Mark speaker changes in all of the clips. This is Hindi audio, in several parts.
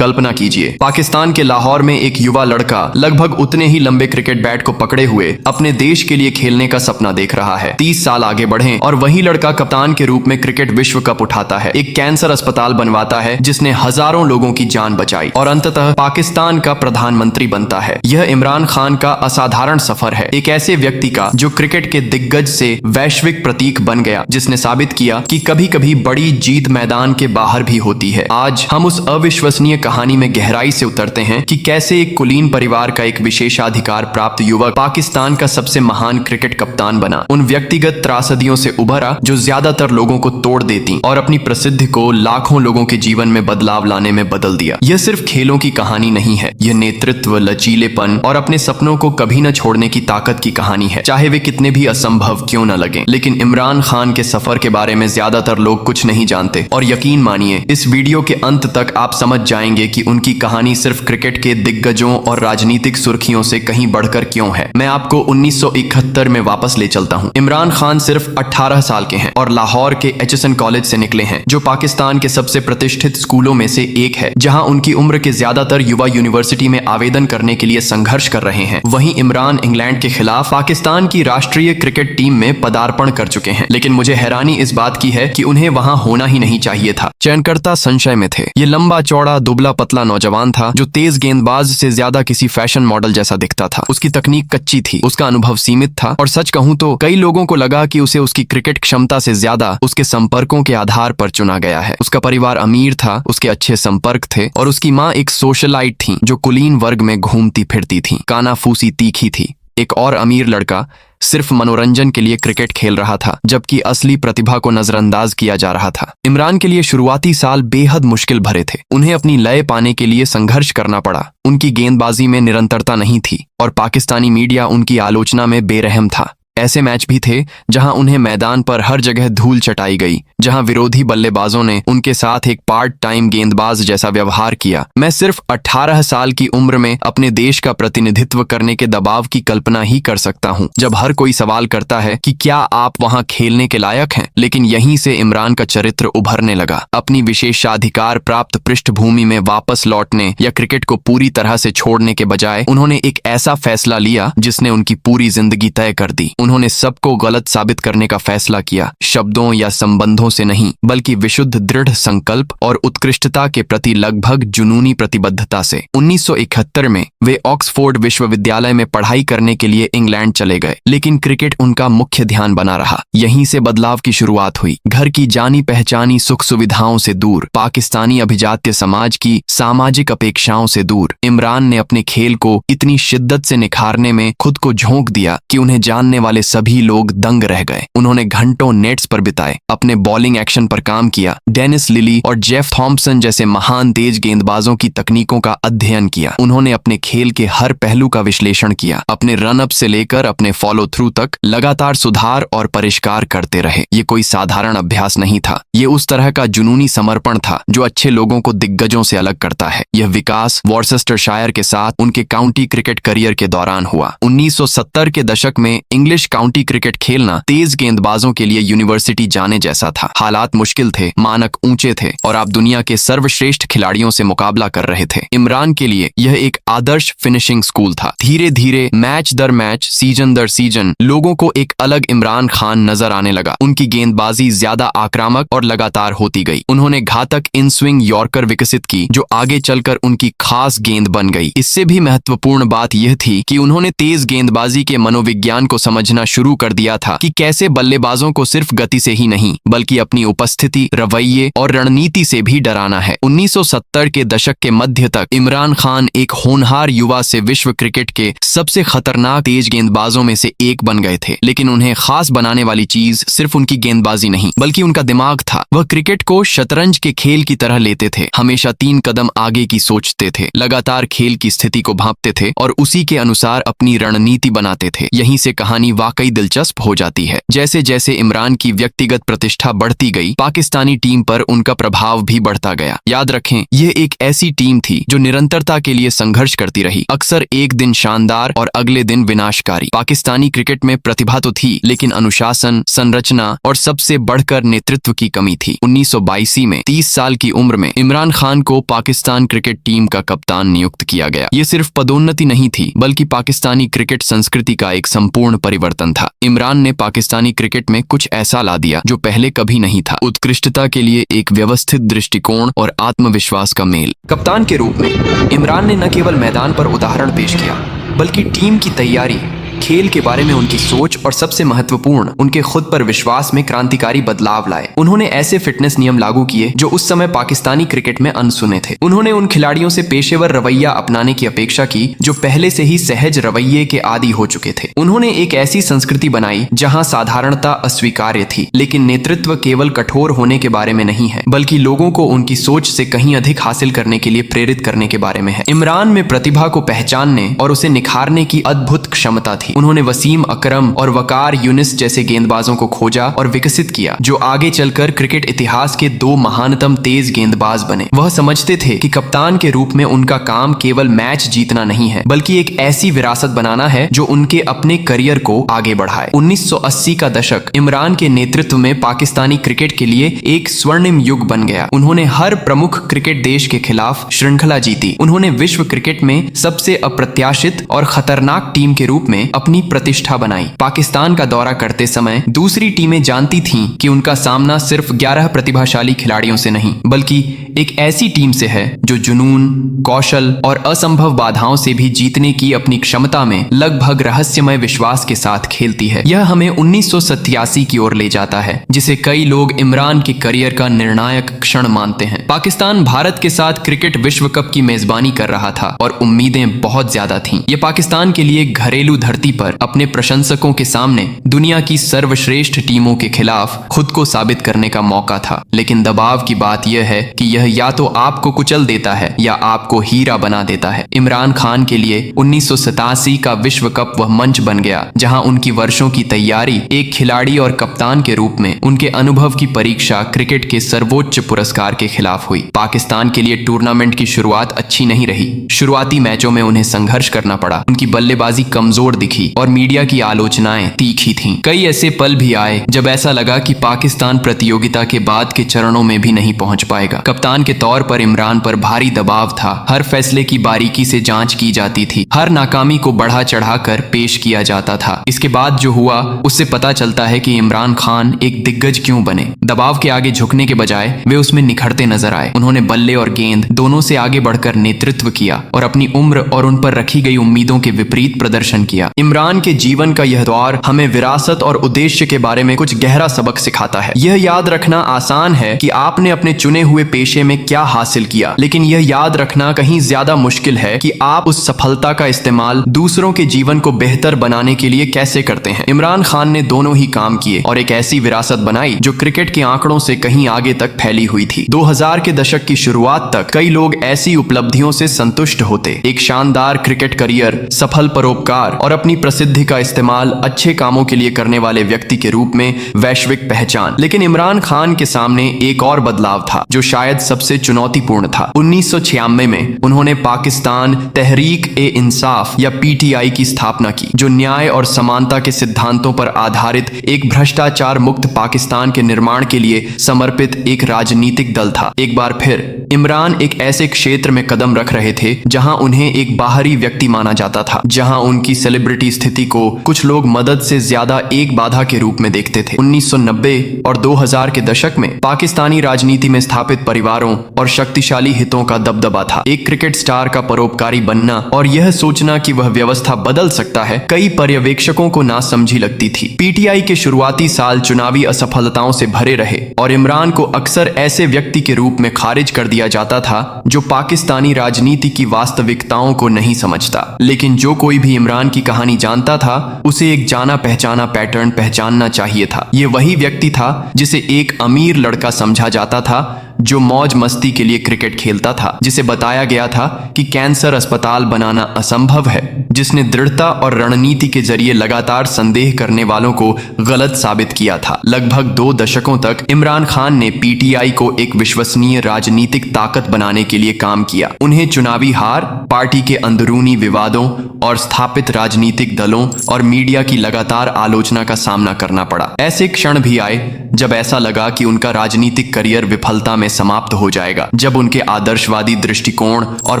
Speaker 1: कल्पना कीजिए, पाकिस्तान के लाहौर में एक युवा लड़का लगभग उतने ही लंबे क्रिकेट बैट को पकड़े हुए अपने देश के लिए खेलने का सपना देख रहा है। 30 साल आगे बढ़े और वही लड़का कप्तान के रूप में क्रिकेट विश्व कप उठाता है, एक कैंसर अस्पताल बनवाता है जिसने हजारों लोगों की जान बचाई और अंततः पाकिस्तान का प्रधानमंत्री बनता है। यह इमरान खान का असाधारण सफर है, एक ऐसे व्यक्ति का जो क्रिकेट के दिग्गज से वैश्विक प्रतीक बन गया, जिसने साबित किया कि कभी कभी बड़ी जीत मैदान के बाहर भी होती है। आज हम उस अविश्वसनीय कहानी में गहराई से उतरते हैं कि कैसे एक कुलीन परिवार का एक विशेषाधिकार प्राप्त युवक पाकिस्तान का सबसे महान क्रिकेट कप्तान बना, उन व्यक्तिगत त्रासदियों से उभरा जो ज्यादातर लोगों को तोड़ देती और अपनी प्रसिद्धि को लाखों लोगों के जीवन में बदलाव लाने में बदल दिया। यह सिर्फ खेलों की कहानी नहीं है, यह नेतृत्व, लचीलेपन और अपने सपनों को कभी न छोड़ने की ताकत की कहानी है, चाहे वे कितने भी असंभव क्यों न लगे। लेकिन इमरान खान के सफर के बारे में ज्यादातर लोग कुछ नहीं जानते और यकीन मानिए, इस वीडियो के अंत तक आप समझ जाएंगे कि उनकी कहानी सिर्फ क्रिकेट के दिग्गजों और राजनीतिक सुर्खियों से कहीं बढ़कर क्यों है। मैं आपको 1971 में वापस ले चलता हूं। इमरान खान सिर्फ 18 साल के हैं और लाहौर के एचएसएन कॉलेज से निकले हैं, जो पाकिस्तान के सबसे प्रतिष्ठित स्कूलों में से एक है, जहां उनकी उम्र के ज्यादातर युवा यूनिवर्सिटी में आवेदन करने के लिए संघर्ष कर रहे हैं। वहीं इमरान इंग्लैंड के खिलाफ पाकिस्तान की राष्ट्रीय क्रिकेट टीम में पदार्पण कर चुके हैं। लेकिन मुझे हैरानी इस बात की है कि उन्हें वहां होना ही नहीं चाहिए था। चयनकर्ता संशय में थे। ये लंबा चौड़ा दुबला पतला नौजवान था जो तेज गेंदबाज से ज्यादा किसी फैशन मॉडल जैसा दिखता था। उसकी तकनीक कच्ची थी, उसका अनुभव सीमित था और सच कहूं तो कई लोगों को लगा कि उसे उसकी क्रिकेट क्षमता से ज्यादा उसके संपर्कों के आधार पर चुना गया है। उसका परिवार अमीर था, उसके अच्छे संपर्क थे और उसकी माँ एक सोशलाइट थी जो कुलीन वर्ग में घूमती फिरती थी, कानाफूसी तीखी थी। एक और अमीर लड़का सिर्फ मनोरंजन के लिए क्रिकेट खेल रहा था, जबकि असली प्रतिभा को नजरअंदाज किया जा रहा था। इमरान के लिए शुरुआती साल बेहद मुश्किल भरे थे। उन्हें अपनी लय पाने के लिए संघर्ष करना पड़ा। उनकी गेंदबाजी में निरंतरता नहीं थी और पाकिस्तानी मीडिया उनकी आलोचना में बेरहम था। ऐसे मैच भी थे जहां उन्हें मैदान पर हर जगह धूल चटाई गई, जहां विरोधी बल्लेबाजों ने उनके साथ एक पार्ट टाइम गेंदबाज जैसा व्यवहार किया। मैं सिर्फ 18 साल की उम्र में अपने देश का प्रतिनिधित्व करने के दबाव की कल्पना ही कर सकता हूं, जब हर कोई सवाल करता है कि क्या आप वहां खेलने के लायक हैं। लेकिन यहीं से इमरान का चरित्र उभरने लगा। अपनी विशेषाधिकार प्राप्त पृष्ठभूमि में वापस लौटने या क्रिकेट को पूरी तरह से छोड़ने के बजाय उन्होंने एक ऐसा फैसला लिया जिसने उनकी पूरी जिंदगी तय कर दी। उन्होंने सबको गलत साबित करने का फैसला किया, शब्दों या संबंधों से नहीं, बल्कि विशुद्ध दृढ़ संकल्प और उत्कृष्टता के प्रति लगभग जुनूनी प्रतिबद्धता से। 1971 में वे ऑक्सफोर्ड विश्वविद्यालय में पढ़ाई करने के लिए इंग्लैंड चले गए, लेकिन क्रिकेट उनका मुख्य ध्यान बना रहा। यहीं से बदलाव की शुरुआत हुई। घर की जानी पहचानी सुख सुविधाओं से दूर, पाकिस्तानी अभिजात्य समाज की सामाजिक अपेक्षाओं से दूर, इमरान ने अपने खेल को इतनी शिद्दत से निखारने में खुद को झोंक दिया कि उन्हें जानने वाले सभी लोग दंग रह गए। उन्होंने घंटों नेट्स पर बिताए, अपने बॉलिंग एक्शन पर काम किया, डेनिस लिली और जेफ थॉम्पसन जैसे महान तेज गेंदबाजों की तकनीकों का अध्ययन किया। उन्होंने अपने खेल के हर पहलू का विश्लेषण किया, अपने रन अप से लेकर अपने फॉलो थ्रू तक लगातार सुधार और परिष्कार करते रहे। ये कोई साधारण अभ्यास नहीं था, ये उस तरह का जुनूनी समर्पण था जो अच्छे लोगों को दिग्गजों से अलग करता है। यह विकास वॉर्सेस्टरशायर के साथ उनके काउंटी क्रिकेट करियर के दौरान हुआ। 1970 के दशक में इंग्लिश काउंटी क्रिकेट खेलना तेज गेंदबाजों के लिए यूनिवर्सिटी जाने जैसा था। हालात मुश्किल थे, मानक ऊंचे थे और आप दुनिया के सर्वश्रेष्ठ खिलाड़ियों से मुकाबला कर रहे थे। इमरान के लिए यह एक आदर्श फिनिशिंग स्कूल था। धीरे धीरे मैच दर मैच, सीजन दर सीजन लोगों को एक अलग इमरान खान नजर आने लगा। उनकी गेंदबाजी ज्यादा आक्रामक और लगातार होती गई। उन्होंने घातक इन स्विंग यॉर्कर विकसित की जो आगे चलकर उनकी खास गेंद बन गई। इससे भी महत्वपूर्ण बात यह थी कि उन्होंने तेज गेंदबाजी के मनोविज्ञान को समझना शुरू कर दिया था कि कैसे बल्लेबाजों को सिर्फ गति से ही नहीं बल्कि अपनी उपस्थिति, रवैये और रणनीति से भी डराना है। 1970 के दशक के मध्य तक इमरान खान एक होनहार युवा से विश्व क्रिकेट के सबसे खतरनाक तेज गेंदबाजों में से एक बन गए थे। लेकिन उन्हें खास बनाने वाली चीज सिर्फ उनकी गेंदबाजी नहीं बल्कि उनका दिमाग था। वह क्रिकेट को शतरंज के खेल की तरह लेते थे, हमेशा 3 कदम आगे की सोचते थे, लगातार खेल की स्थिति को भांपते थे और उसी के अनुसार अपनी रणनीति बनाते थे। यहीं से कहानी वाकई दिलचस्प हो जाती है। जैसे जैसे इमरान की व्यक्तिगत प्रतिष्ठा बढ़ती गई, पाकिस्तानी टीम पर उनका प्रभाव भी बढ़ता गया। याद रखें, यह एक ऐसी टीम थी जो निरंतरता के लिए संघर्ष करती रही, अक्सर एक दिन शानदार और अगले दिन विनाशकारी। पाकिस्तानी क्रिकेट में प्रतिभा तो थी, लेकिन अनुशासन, संरचना और सबसे बढ़कर नेतृत्व की कमी थी। 1982 में 30 साल की उम्र में इमरान खान को पाकिस्तान क्रिकेट टीम का कप्तान नियुक्त किया गया। ये सिर्फ पदोन्नति नहीं थी, बल्कि पाकिस्तानी क्रिकेट संस्कृति का एक संपूर्ण परिवर्तन था। इमरान ने पाकिस्तानी क्रिकेट में कुछ ऐसा ला दिया जो पहले कभी नहीं था। उत्कृष्टता के लिए एक व्यवस्थित दृष्टिकोण और आत्मविश्वास का मेल। कप्तान के रूप में इमरान ने न केवल मैदान पर उदाहरण पेश किया, बल्कि टीम की तैयारी, खेल के बारे में उनकी सोच और सबसे महत्वपूर्ण, उनके खुद पर विश्वास में क्रांतिकारी बदलाव लाए। उन्होंने ऐसे फिटनेस नियम लागू किए जो उस समय पाकिस्तानी क्रिकेट में अनसुने थे। उन्होंने उन खिलाड़ियों से पेशेवर रवैया अपनाने की अपेक्षा की जो पहले से ही सहज रवैये के आदी हो चुके थे। उन्होंने एक ऐसी संस्कृति बनाई जहां साधारणता अस्वीकार्य थी, लेकिन नेतृत्व केवल कठोर होने के बारे में नहीं है, बल्कि लोगों को उनकी सोच से कहीं अधिक हासिल करने के लिए प्रेरित करने के बारे में है। इमरान में प्रतिभा को पहचानने और उसे निखारने की अद्भुत क्षमता थी। उन्होंने वसीम अकरम और वकार यूनिस जैसे गेंदबाजों को खोजा और विकसित किया, जो आगे चलकर क्रिकेट इतिहास के दो महानतम तेज गेंदबाज बने। वह समझते थे कि कप्तान के रूप में उनका काम केवल मैच जीतना नहीं है, बल्कि एक ऐसी विरासत बनाना है जो उनके अपने करियर को आगे बढ़ाए। 1980 का दशक इमरान के नेतृत्व में पाकिस्तानी क्रिकेट के लिए एक स्वर्णिम युग बन गया। उन्होंने हर प्रमुख क्रिकेट देश के खिलाफ श्रृंखला जीती। उन्होंने विश्व क्रिकेट में सबसे अप्रत्याशित और खतरनाक टीम के रूप में अपनी प्रतिष्ठा बनाई। पाकिस्तान का दौरा करते समय दूसरी टीमें जानती थीं कि उनका सामना सिर्फ 11 प्रतिभाशाली खिलाड़ियों से नहीं, बल्कि एक ऐसी टीम से है जो जुनून, कौशल और असंभव बाधाओं से भी जीतने की अपनी क्षमता में लगभग रहस्यमय विश्वास के साथ खेलती है। यह हमें 1987 की ओर ले जाता है, जिसे कई लोग इमरान के करियर का निर्णायक क्षण मानते हैं। पाकिस्तान भारत के साथ क्रिकेट विश्व कप की मेजबानी कर रहा था और उम्मीदें बहुत ज्यादा थीं। यह पाकिस्तान के लिए घरेलू धरती पर अपने प्रशंसकों के सामने दुनिया की सर्वश्रेष्ठ टीमों के खिलाफ खुद को साबित करने का मौका था। लेकिन दबाव की बात यह है कि यह या तो आपको कुचल देता है या आपको हीरा बना देता है। इमरान खान के लिए 1987 का विश्व कप वह मंच बन गया जहां उनकी वर्षों की तैयारी एक खिलाड़ी और कप्तान के रूप में उनके अनुभव की परीक्षा क्रिकेट के सर्वोच्च पुरस्कार के खिलाफ हुई। पाकिस्तान के लिए टूर्नामेंट की शुरुआत अच्छी नहीं रही। शुरुआती मैचों में उन्हें संघर्ष करना पड़ा, उनकी बल्लेबाजी कमजोर दिखी और मीडिया की आलोचनाएं तीखी थीं। कई ऐसे पल भी आए जब ऐसा लगा कि पाकिस्तान प्रतियोगिता के बाद के चरणों में भी नहीं पहुंच पाएगा। कप्तान के तौर पर इमरान पर भारी दबाव था। हर फैसले की बारीकी से जांच की जाती थी, हर नाकामी को बढ़ा चढ़ाकर पेश किया जाता था। इसके बाद जो हुआ उससे पता चलता है कि इमरान खान एक दिग्गज क्यों बने। दबाव के आगे झुकने के बजाय वे उसमें निखरते नजर आए। उन्होंने बल्ले और गेंद दोनों से आगे बढ़कर नेतृत्व किया और अपनी उम्र और उन पर रखी गई उम्मीदों के विपरीत प्रदर्शन किया। इमरान के जीवन का यह दौर हमें विरासत और उद्देश्य के बारे में कुछ गहरा सबक सिखाता है। यह याद रखना आसान है कि आपने अपने चुने हुए पेशे में क्या हासिल किया, लेकिन यह याद रखना कहीं ज्यादा मुश्किल है कि आप उस सफलता का इस्तेमाल दूसरों के जीवन को बेहतर बनाने के लिए कैसे करते हैं। इमरान खान ने दोनों ही काम किए और एक ऐसी विरासत बनाई जो क्रिकेट के आंकड़ों से कहीं आगे तक फैली हुई थी। 2000 के दशक की शुरुआत तक कई लोग ऐसी उपलब्धियों से संतुष्ट होते। एक शानदार क्रिकेट करियर, सफल परोपकार और अपनी प्रसिद्धि का इस्तेमाल अच्छे कामों के लिए करने वाले व्यक्ति के रूप में वैश्विक पहचान। लेकिन इमरान खान के सामने एक और बदलाव था जो शायद सबसे चुनौतीपूर्ण था। 1996 में उन्होंने पाकिस्तान तहरीक-ए-इंसाफ या पीटीआई की स्थापना की, जो न्याय और समानता के सिद्धांतों पर आधारित एक भ्रष्टाचार मुक्त पाकिस्तान के निर्माण के लिए समर्पित एक राजनीतिक दल था। एक बार फिर इमरान एक ऐसे क्षेत्र में कदम रख रहे थे जहां उन्हें एक बाहरी व्यक्ति माना जाता था, जहां उनकी सेलिब्रिटी स्थिति को कुछ लोग मदद से ज्यादा एक बाधा के रूप में देखते थे। 1990 और 2000 के दशक में पाकिस्तानी राजनीति में स्थापित परिवारों और शक्तिशाली हितों का दबदबा था। एक क्रिकेट स्टार का परोपकारी बनना और यह सोचना कि वह व्यवस्था बदल सकता है कई पर्यवेक्षकों को नासमझी लगती थी। पीटीआई के शुरुआती साल चुनावी असफलताओं से भरे रहे और इमरान को अक्सर ऐसे व्यक्ति के रूप में खारिज कर दिया जाता था जो पाकिस्तानी राजनीति की वास्तविकताओं को नहीं समझता। लेकिन जो कोई भी इमरान की कहानी जानता था उसे एक जाना पहचाना पैटर्न पहचानना चाहिए था। यह वही व्यक्ति था जिसे एक अमीर लड़का समझा जाता था जो मौज मस्ती के लिए क्रिकेट खेलता था, जिसे बताया गया था कि कैंसर अस्पताल बनाना असंभव है, जिसने दृढ़ता और रणनीति के जरिए लगातार संदेह करने वालों को गलत साबित किया था। लगभग 2 दशकों तक इमरान खान ने पीटीआई को एक विश्वसनीय राजनीतिक ताकत बनाने के लिए काम किया। उन्हें चुनावी हार, पार्टी के अंदरूनी विवादों और स्थापित राजनीतिक दलों और मीडिया की लगातार आलोचना का सामना करना पड़ा। ऐसे क्षण भी आए जब ऐसा लगा कि उनका राजनीतिक करियर विफलता में समाप्त हो जाएगा, जब उनके आदर्शवादी दृष्टिकोण और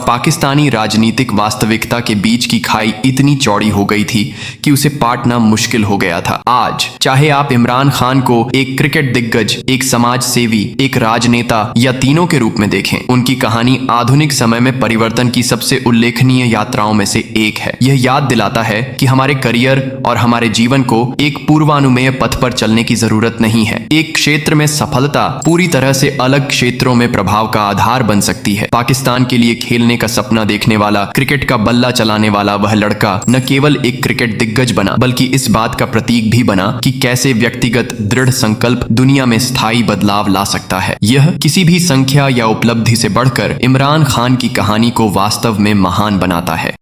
Speaker 1: पाकिस्तानी राजनीतिक वास्तविकता के बीच की खाई इतनी चौड़ी हो गई थी कि उसे पाटना मुश्किल हो गया था। आज चाहे आप इमरान खान को एक क्रिकेट दिग्गज, एक समाज सेवी, एक राजनेता या तीनों के रूप में देखें, उनकी कहानी आधुनिक समय में परिवर्तन की सबसे उल्लेखनीय यात्राओं में से एक है। यह याद दिलाता है कि हमारे करियर और हमारे जीवन को एक पूर्वानुमेय पथ पर चलने की जरूरत नहीं है। एक क्षेत्र में सफलता पूरी तरह से अलग क्षेत्रों में प्रभाव का आधार बन सकती है। पाकिस्तान के लिए खेलने का सपना देखने वाला, क्रिकेट का बल्ला चलाने वाला वह लड़का न केवल एक क्रिकेट दिग्गज बना, बल्कि इस बात का प्रतीक भी बना कि कैसे व्यक्तिगत दृढ़ संकल्प दुनिया में स्थायी बदलाव ला सकता है। यह किसी भी संख्या या उपलब्धि से बढ़कर इमरान खान की कहानी को वास्तव में महान बनाता है।